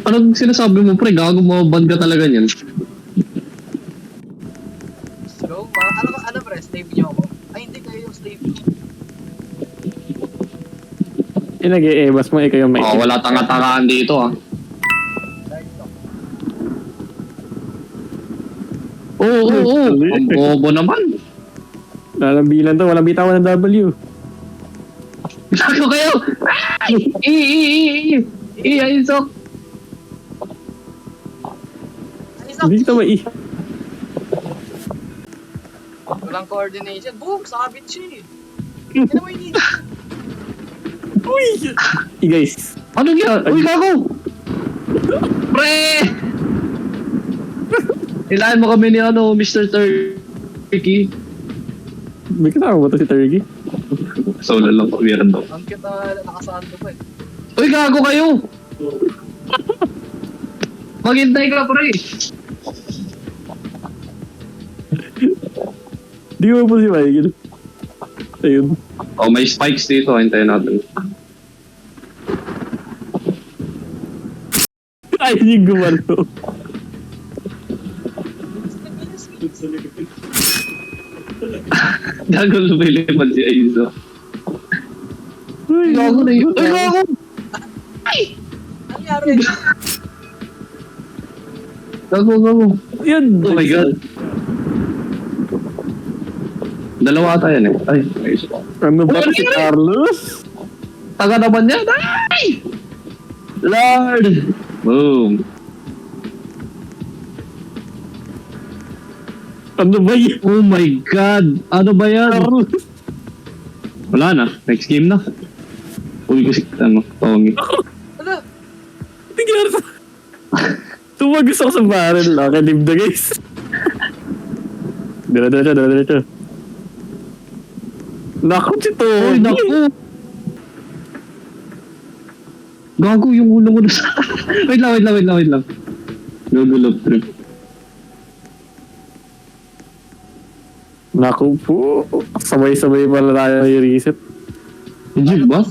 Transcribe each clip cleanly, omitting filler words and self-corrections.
Anong sinasabi mo, pre? Gago mo, ban ka talaga niyan. Go, ano pre, slave niyo ako? Ay, hindi kayo yung slave niyo. Nag-i-ebas mo, ikaw yung may... Oh, wala tanga-tangaan dito, ah. Dahil ito. Oo. Ang bobo naman. Lalambilan to, walang bitawan ng W. Gago kayo! Ayun, sok. Hindi kita mai... Walang coordination. Boom! Sabit siya eh. Ano mo hindi? Uy! Guys. Ano yan? Uy, gago! Pre! Ilaan mo kami ni Mr. Turkey. May kasama ba ito si Turkey? Solo lang po, meron daw. Ang cute na nakasando pa eh. Uy, gago kayo! Maghintay ka, pre! Di mo po si Michael. Ayun. Oh, may spikes dito. Hintayin natin. Ayun yung gumano. Gago lumilipad si Aizo. Uy, Gago na yun. Uy, gago! Ano nangyari? Gago. Yan. Oh my god. Dalawa ata yan eh. Ay, ayos pa. Ano ba Uy, si ano yun? Carlos? Taga naman yan. Ay! Lord! Boom. Ano ba yun? Oh my god. Ano ba yan? Carlos? Wala na. Next game na. Uy, kasi Tongi. Ano? Tingnan sa... Tumagos ako sa barrel. Okay, leave the guys. Dala. Naku, si Tony. Uy, naku! Gago yung ulo mo na sa... wait lang. Gago love trip. Naku po. Sabay-sabay pala tayo i-reset. Legit ba?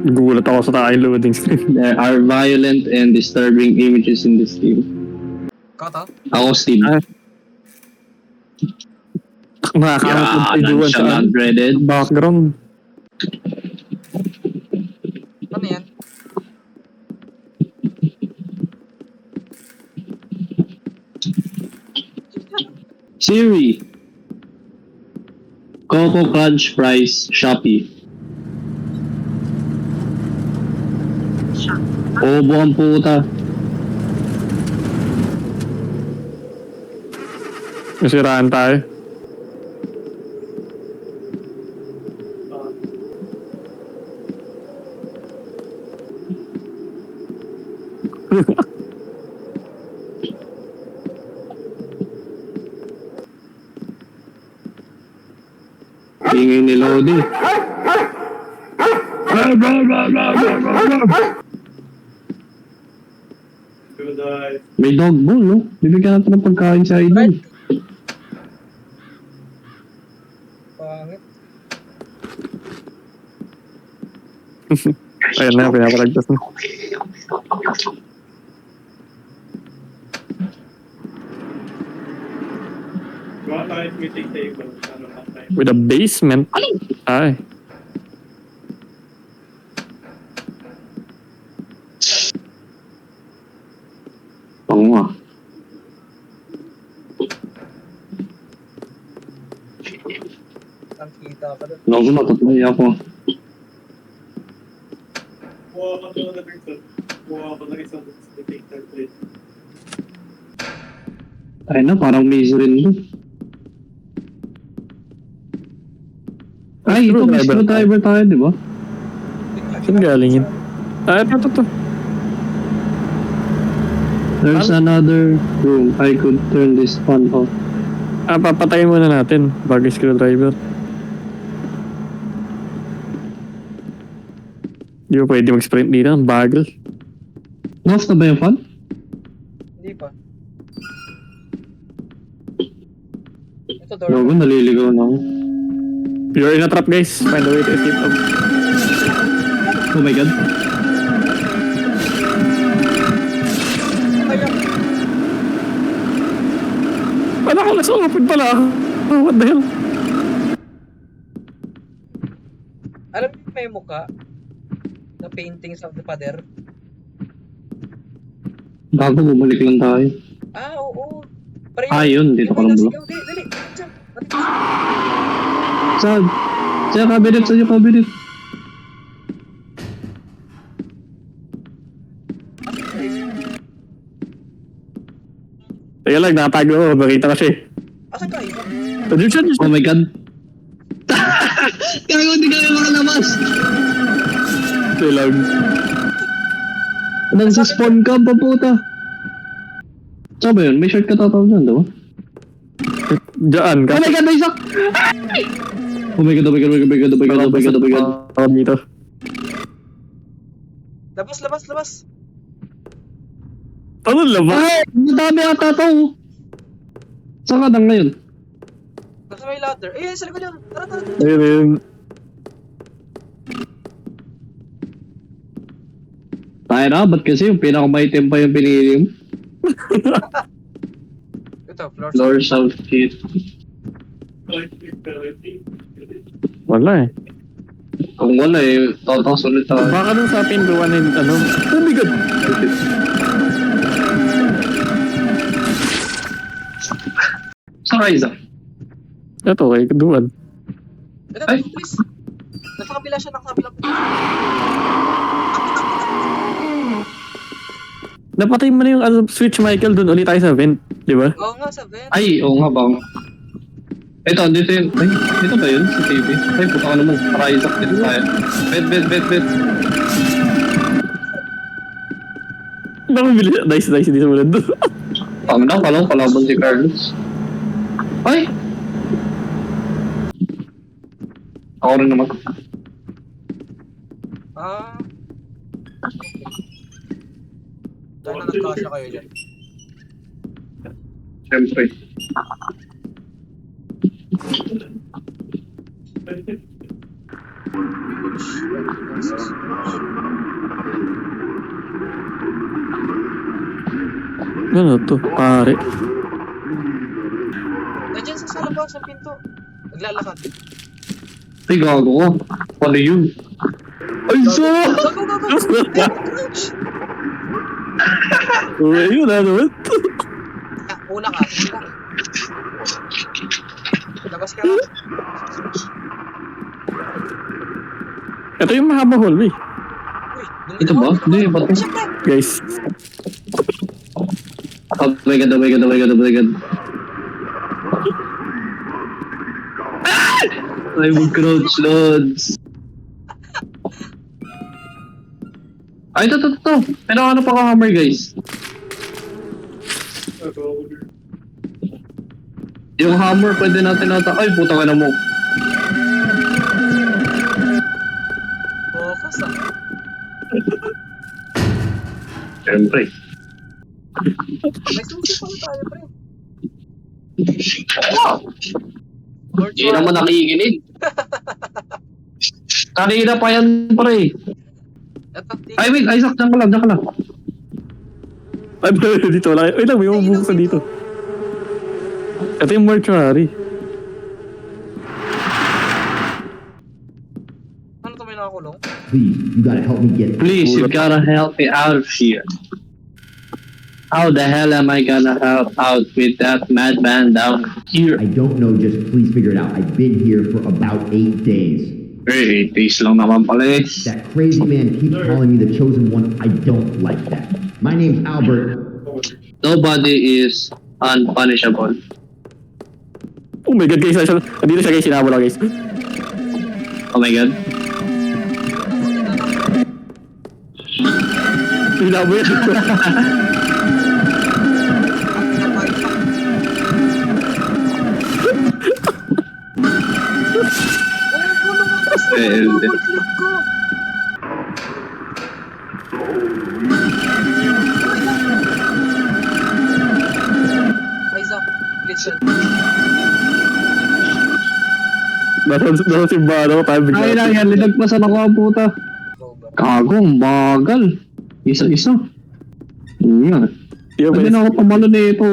Gulat ako sa tayong loading screen. There are violent and disturbing images in this game. Kata? Ako, Steve. Nakakamakot tayo doon sa dreaded. background. Ano yan? Siri. Coco Crunch Fries Shopee. Obo ang puta. Nasiraan tayo. Ingay ni Lodi. May dog bowl, no? Bibigyan natin ng pagkain sa idol. Pangit. Ayan na, pinapalagtas na. With a basement? Ay. Oo nga. Ang kita pa doon. Naku, natutuloy ako. Ay na, parang maze rin doon. Ay, ito, may screwdriver tayo, di ba? Saan galing yun? Ah, ito. There's another room. I could turn this fan off. Ah, papatayin muna natin bago yung screwdriver. Di ba pwede mag-sprint dito? Ang bagal. Off na ba yung fan? Hindi pa. Ito door. Gago, naliligaw na ako. You're in a trap, guys. Find a way to escape. Oh my god. Kaya, Wala ko nasa open pala. Oh, what the hell? alam niyo may mukha na painting sa pader? Bago bumalik lang tayo. Ah, oo. Pre, Yun. Dito ka lang bro. Dali, dali. Diyan. Saan? Sa cabinet, sa cabinet. Teka lang, natago ako. Nakita ko siya eh. Asan ka, Ivan? Andun siya, andun siya. Oh my god. Kaya hindi kami makalabas. Ito lang. Nasa spawn ka pa puta. Saan ba yun? May shortcut tatawag dyan, diba? Diyan, Oh my god, Isaac! Oh my god, oh my god, oh my god, oh my god, oh my god, oh my god. Tawag dito. Labas, labas, labas. Ano labas? Ay! Madami ata to. Saan ka na ngayon? Nasa may ladder. Eh, sa likod yan. Tara, tara, tara. Ayun, ayun. Tayo na, ba't kasi yung pinakamaitim pa yung pinili mo? Ito, floor. Floor south kit. Wala eh. Kung wala eh, tatas ulit tayo. Baka dun sa pinduan na yung ano. Oh my god! Saan ka, Isaac? Ito, kay kaduan. Ito, Ay. please. Nasa kabila siya, nasa kabila. Napatay mo na yung ano, switch, Michael. Dun ulit tayo sa vent. Di ba? Oo nga, sa vent. Ay, oo nga bang. Ito, dito yun. Ay, dito ba yun? Sa TV? Ay, puta ka naman. Para Isaac, dito tayo. Bet. Nakabili. Nice, hindi sa mulan doon. Pang na, palang kalaban si Carlos. Ay! Ako rin naman. Ah. Dahil na nagkasya kayo dyan. Siyempre. Ano to? Pare. Nandiyan sa labas, sa pinto. Naglalakad. Ay, gago ko. Ano yun? Ay, so! Go, go, go, go! Crouch! Ayun, ano? Ah, una ka. Labas ka lang. Ito yung mahaba hallway. Uy, Ito ba? Hindi, ba't yun? Siyempre. Guys. Oh my god, oh my god, oh my god, oh my god. Ay, mag-crouch, Lods. Ay, ito. Ano pa ka hammer, guys? Yung hammer, pwede natin nata... Ay, puta ka na mo. Focus ah. Siyempre. May susi pala tayo, pre. Hindi naman nakikinig. Kanina pa yan, pre. Ito, Ay, wait, Isaac, dyan ka lang. Ay, dito wala. Ay lang, may mabuksan dito. Ito yung mortuary. Ano to, may nakakulong? Please, you gotta help me get Please, you gotta help me out of here. How the hell am I gonna help out with that madman down here? I don't know, just please figure it out. I've been here for about 8 days. Hey, taste lang naman pala eh. That crazy man keeps calling me the chosen one. I don't like that. My name's Albert. Nobody is unpunishable. Oh my god, guys. Dito siya, guys. Sinabot lang, guys. Oh my god. Sinabot yan. Eh, Double click ko. Isaac, listen. Nasa simbahan ako. Tayo bigla. Ay lang yan, linagpasan ako ang puta. Go ba? Kago, ang bagal. Isa-isa. Yan. Yo, Hindi pwede. na ako pamalo na ito.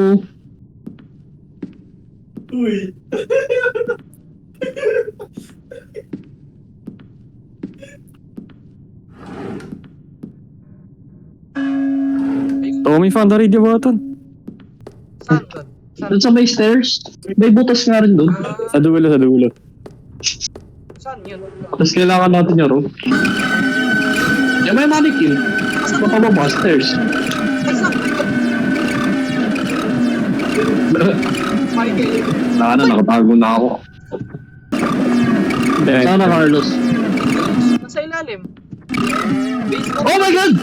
Tommy found the radio button. Saan doon? Saan? Doon sa may stairs, may butas nga rin doon. Ah, Sa dulo, sa dulo. saan yun? Tapos kailangan natin yung rope. Yan may mannequin. Baka ba stairs? Ay, saan? Michael. Wala na, nakatago na ako. Sana Carlos. Nasa ilalim. Basement. Oh my God!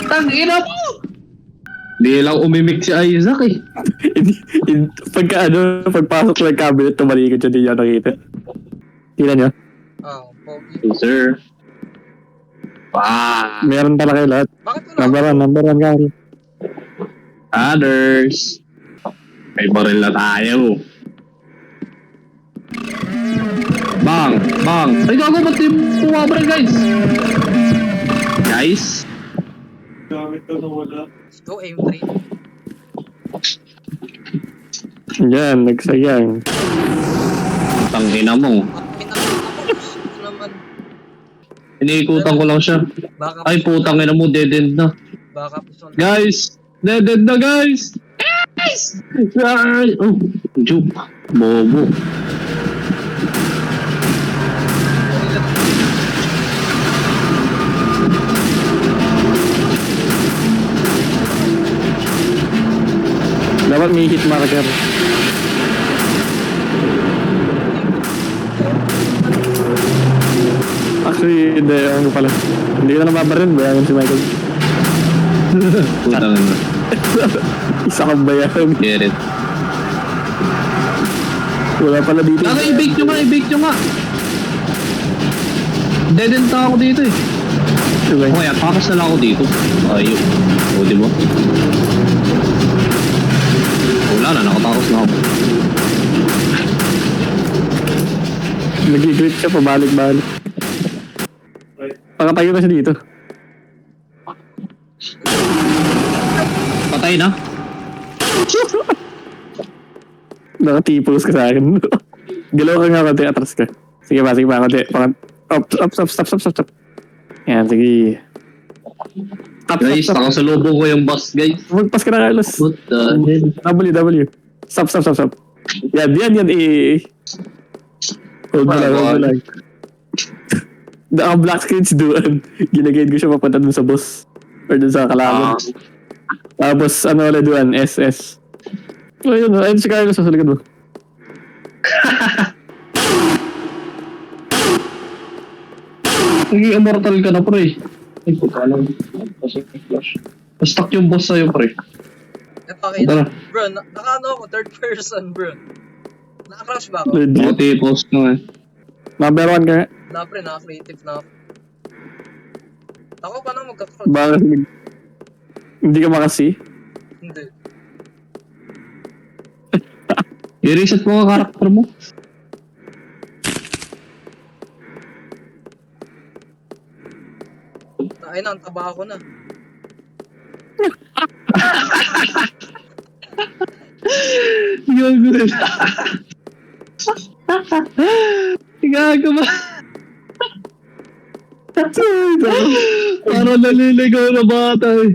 Tangina mo! Di lang umimik si Isaac eh. Pagka ano, pagpasok ng cabinet, tumalikod siya, di niya nakita. Tingnan niyo. Ah, pogi. Yes, sir. Wow. Meron pala kayo lahat. Bakit wala? Number one, Gary. Others. May baril na tayo. Bang! Bang! Ay, gago, ba't yung pumabaril, guys? Guys? Let's go, aim 3. Yan, nagsayang. Tangina mo. Ito naman. Iniikutan ko lang siya. Baka Ay, putang ina mo, dead end na. Baka piston. Guys! Dead end na, guys! Guys! Guys! Oh, joke. Bobo. Dapat may hit marker. Actually, hindi. Ano pala. Hindi ko na nababarin. Bayaran si Michael. Putang ina. Isa kang bayaran. Get it. Wala pala dito. Lalo, i-bake nyo nga, i-bake nyo nga. Dead end na ako dito eh. Diba? Okay, at pakas na lang ako dito. Ayun. O, di ba? Wala na, nakatakos na ako. Nag-grit siya, pabalik-balik. Pakatayo na siya dito. Patay na? Nakatipos ka sa akin. Galaw ka nga konti, atras ka. Sige ba, konti. Stop. Yan, sige. Guys, Stop. nakasalubong ko yung boss, guys. Magpas ka na, Carlos. What the hell? W. Stop. Yan. Hold mo lang. Ang black screens doon. Ginagayad ko siya papunta dun sa boss. Or dun sa kalaban. Tapos, ano ulit doon? SS. Ayun si Carlos sa likod mo. Naging immortal ka na, pre. Ay, puta lang. Kasi flash. Na-stuck yung boss sa'yo, pre. Napakita. Bro, naka-ano ako, third person, bro. Naka-crash ba ako? Ako tipos na eh. Number one ka nga. Na, pre, naka-creative na ako. Ako, paano magka-crash? Bakit hindi ka makasi? Hindi. I-reset mo ang karakter mo. Ay na, ang taba ako na. Gago na. Gago ba? Parang naliligaw na bata eh.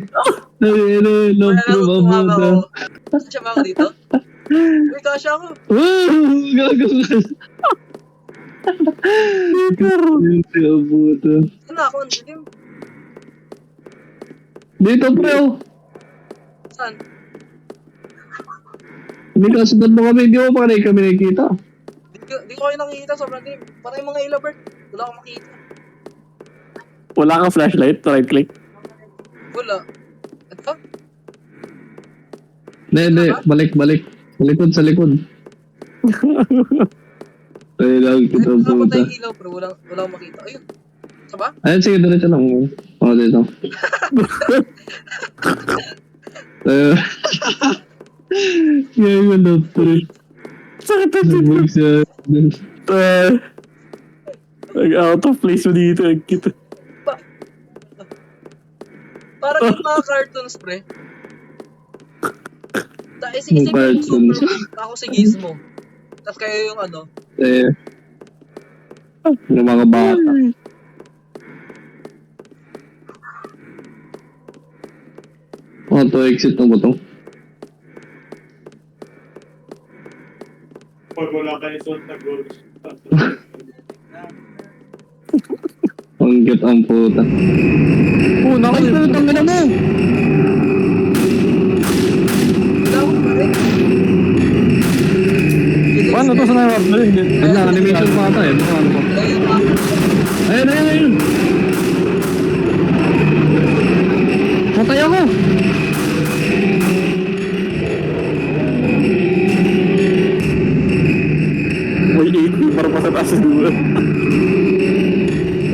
Naliligaw Kaya na ako tumama bata. ako. Kasya ba ako dito? Uy, kasya ako. Gago ka. Gago. Saan na ako? Ang dilim. Dito pre oh. Saan? Hindi ka sundan mo kami. Hindi mo pa kami nakikita. Di ko kayo nakikita. Sobrang dilim. Parang yung mga ilabert. Wala akong makita. Wala kang flashlight, right click. Wala. Ito? Hindi. Balik. Sa likod. Ay lang kita Ay, nakapatay puta. yung ilaw, pero wala akong makita. Ayun. Saan ba? Ayun, sige, diretso lang. Oo, dito. Ngayon na, pre. Sakit na dito. Bumalik siya. Out of place mo dito. Kita. Parang yung mga cartoons, pre. Isip mo yung Cartoons. super, ako si Gizmo. Tapos kayo yung ano, Eh, yung mga bata. Auto-exit na ba ito? Pag wala kayo suot na goals. Ang cute ang puta. Oh, nakakita na mo! wala akong pa rin. Paano to sa nararamdaman? Wait lang, animation pa ata eh. Baka ano pa. Ayun, ayun, ayun! Patay ako! May 8 para pa sa taas sa dulo.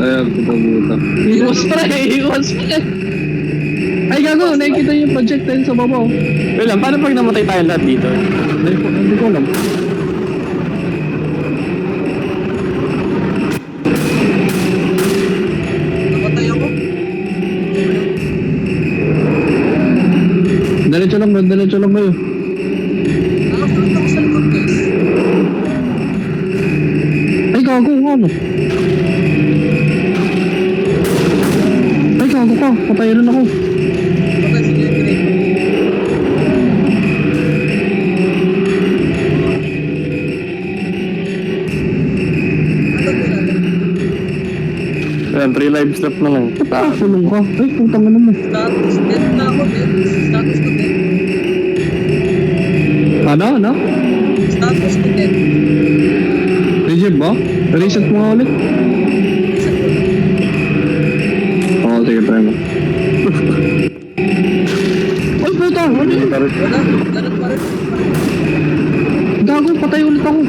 Ayun, puta puta. Iwas pa eh! Iwas pa eh! Ay gago, nakikita yung projectile sa baba oh. Wait lang, paano pag namatay tayo lahat dito? Hindi ko alam. Namatay ako. Diretso lang kayo. Nakasunod ako sa likod, guys. Ay gago, ano? Ay gago ka, patay rin ako. Patay si Gregory. Ano ba natin? Ayan, 3 lives left na lang. Tulong ka. Ay, putang ina mo. Status death na ako, death. Status ko death. Ano? Status ko death. Reject ba? Reset mo nga ulit. Reset ko na. Oo, sige, try mo. Ay, puta! Ano yun? Wala, ganun pa rin. Gago, patay ulit ako.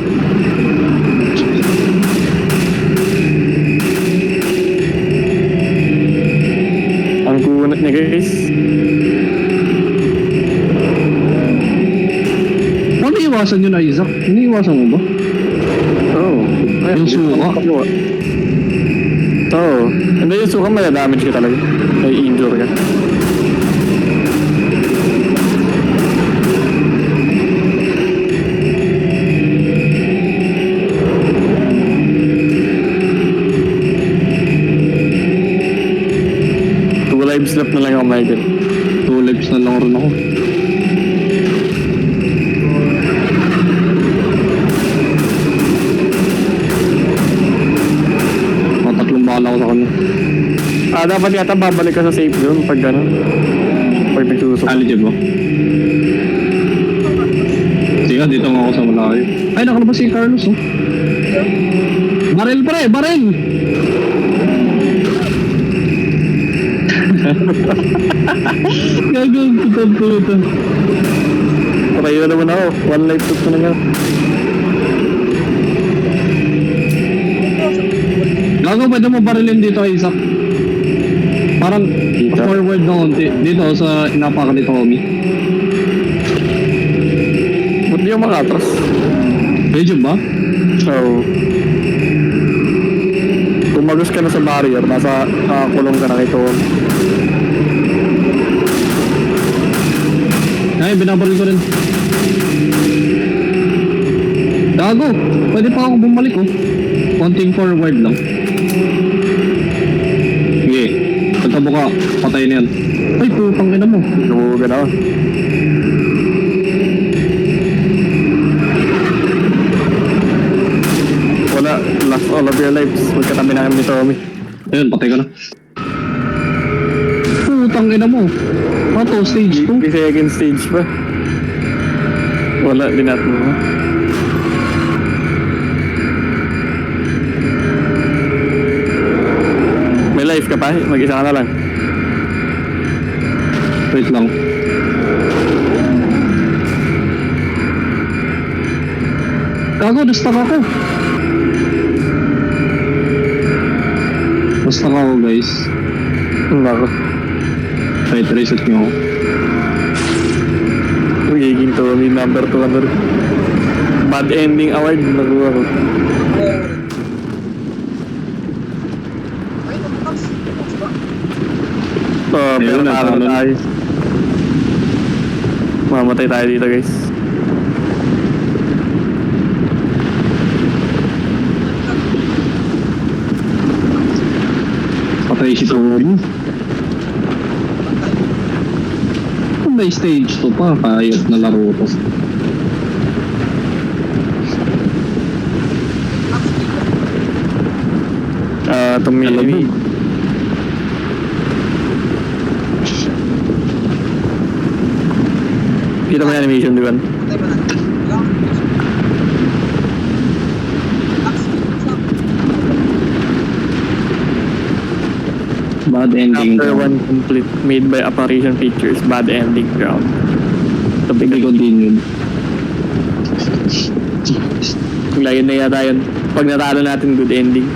Ang kunat niya guys. Ano iwasan yun na, Isaac? Iniiwasan mo ba? Oo. Oh. Yung suka? Oo. Hindi yung suka, may damage ka talaga. May injure ka. Two lives left na lang ako, Michael. 2 lives na lang rin ako. Tatlong bala ako sa kanya. Dapat yata babalik ka sa safe zone pag gano'n. Pag nagsusok. Legit ba? Sige, dito nga ako sa malayo. Ay, nakalabas si Carlos, oh. Baril pre, baril! Gagawin puta. Okay, yun naman ako. 1 life left na lang ako. Gago, pwede mo barilin dito, Isaac. Parang forward na konti. Dito sa inapakan dito, Omi. Ba't di yung makatras? Medyo ba? So, tumagos ka na sa barrier, nasa nakakulong ka na kay Tom. Ay, binabaril ko rin. Gago, pwede pa ako bumalik, oh. Konting forward lang. Sige, pagtabo ka, patay na yan. Ay, putang ina mo. Nabugan ako. Wala, last all of your lives. Magkatabi na kami ni Tommy. Ayun, patay ko na. Putang ina mo. Auto stage 2. May second stage pa. Wala, dinat mo. May life ka pa? Mag-isa ka na lang. Wait lang. Gago, na-stuck ako. Na-stuck ako, guys. Nako. Wait, reset nyo ako. Magiging Tommy number 200. Bad ending award. Nakuha ko. Ay, nagtakas. Nagtakas ba? Pero Ayun, natalo natalo. tayo. Mamatay tayo dito guys. Patay si Toby. Kung may stage 2 pa, kayot na laro to. Tumili. Kita mo yung animation, di ba? Patay mo na. Wala akong stop. Bad ending. After one complete, made by Apparition Pictures, bad ending ground. To be continued. Layon na yata yun. Pag natalo natin, good ending.